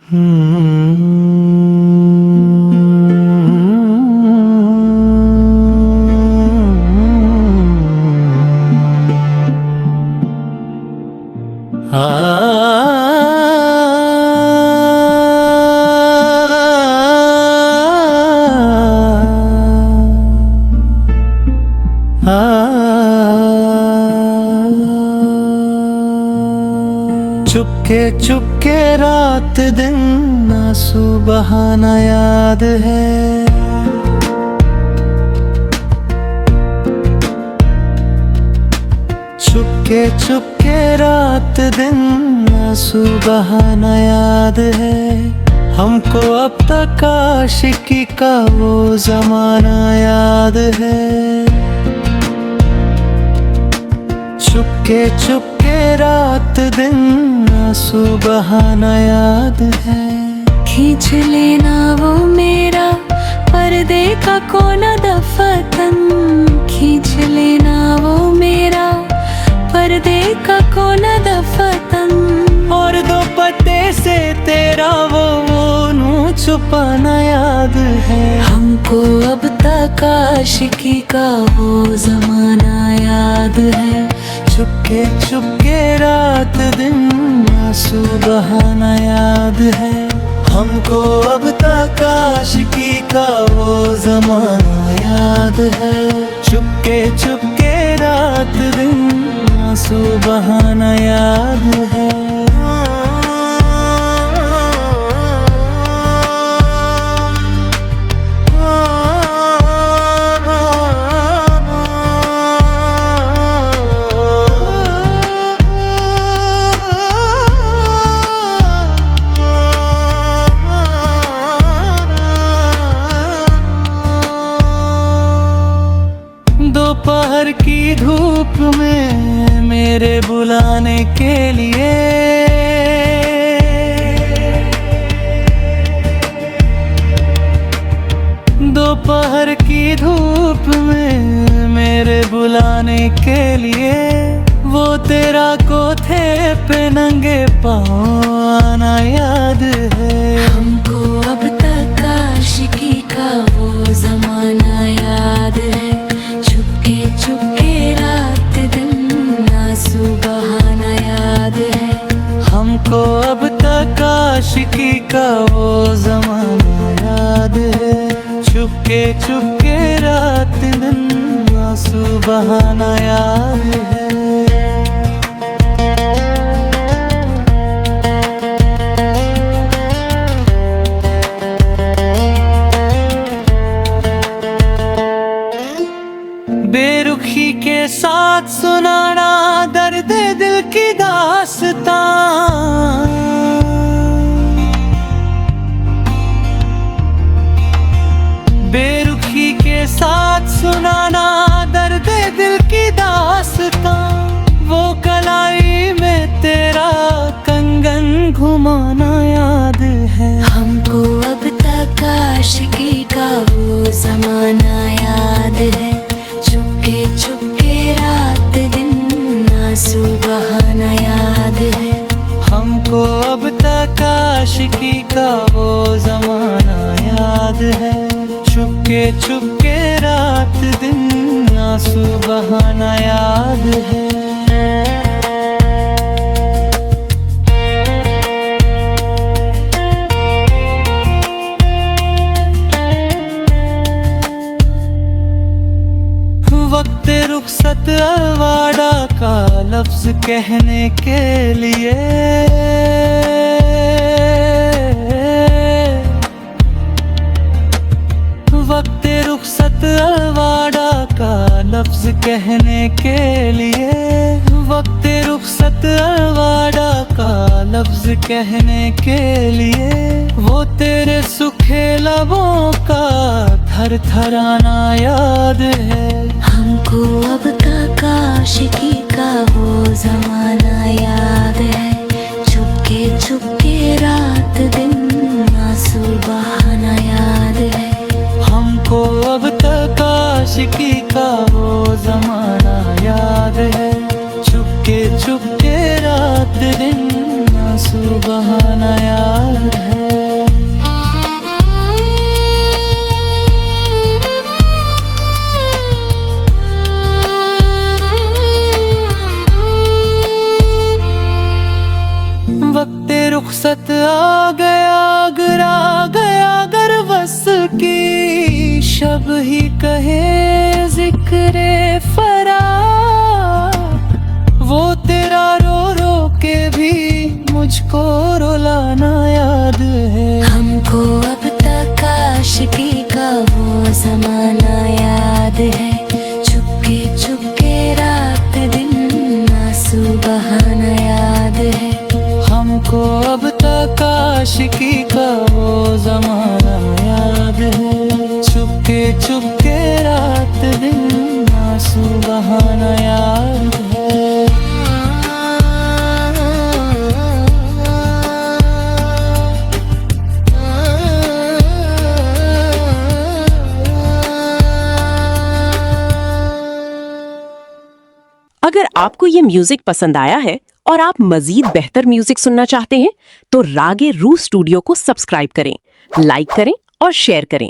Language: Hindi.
चुपके चुपके रात दिन आंसू बहाना याद है। चुपके चुपके रात दिन आंसू बहाना याद है। हमको अब तक आशिकी का वो जमाना याद है। चुपके चुपके रात दिन आंसू बहाना याद है। खींच लेना वो मेरा पर्दे का कोना दफतन, खींच लेना वो मेरा पर्दे का कोना दफतन। और दो पत्ते से तेरा वो नूर छुपाना याद है। हमको अब तक आशिकी का वो जमाना याद है। चुपके चुपके रात दिन आंसू बहाना याद है। हमको अब तक आशिकी का वो जमाना याद है। चुपके चुपके रात दिन आंसू बहाना याद है। दोपहर की धूप में मेरे बुलाने के लिए दोपहर की धूप में मेरे बुलाने के लिए वो तेरा कोठे पे नंगे पाँव आना याद है। हमको अब तक आशिकी का वो जमाना याद है। चुपके चुपके रात दिन आंसू बहाना याद है। हमको अब तक आशिकी का वो जमाना याद है। चुपके चुपके रात दिन आंसू बहाना याद है। बेरुखी के साथ सुनाना दर्द दिल की दास्तां। बेरुखी के साथ सुनाना दर्द दिल की दास्तां। वो कलाई में तेरा कंगन घुमाना याद है। हमको अब तक आशिकी का वो जमाना याद है। चुपके चुपके रात दिन आंसू बहाना याद है। हमको अब तक आशिकी का वो जमाना याद है। चुपके चुपके रात दिन आंसू बहाना याद है। वक्त रुखसत अलवाड़ा का लफ्ज कहने के लिए वक्त रुखसत अलवाड़ा का लफ्ज कहने के लिए वक्त रुखसत अलवाड़ा का लफ्ज कहने के लिए वो तेरे सूखे लबों का थर थराना याद है। हमको अब तक आशिकी का वो जमाना याद है। चुपके चुपके रात दिन आंसू बहाना याद है। हमको अब तक आशिकी का वो जमाना याद है। चुपके चुपके रात दिन आंसू बहाना याद है। आ गया अगर बस की शब ही कहे जिक्रे फरा, वो तेरा रो रो के भी मुझको रुलाना याद है। हमको अब तक आशिकी का वो जमाना याद है, चुपके चुपके रात दिन आंसू बहाना याद है। हमको अब तक आशिकी का वो जमाना याद है, चुपके चुपके रात दिन आंसू बहाना याद है। अगर आपको ये म्यूजिक पसंद आया है और आप मजीद बेहतर म्यूजिक सुनना चाहते हैं तो रागे रू स्टूडियो को सब्सक्राइब करें, लाइक करें और शेयर करें।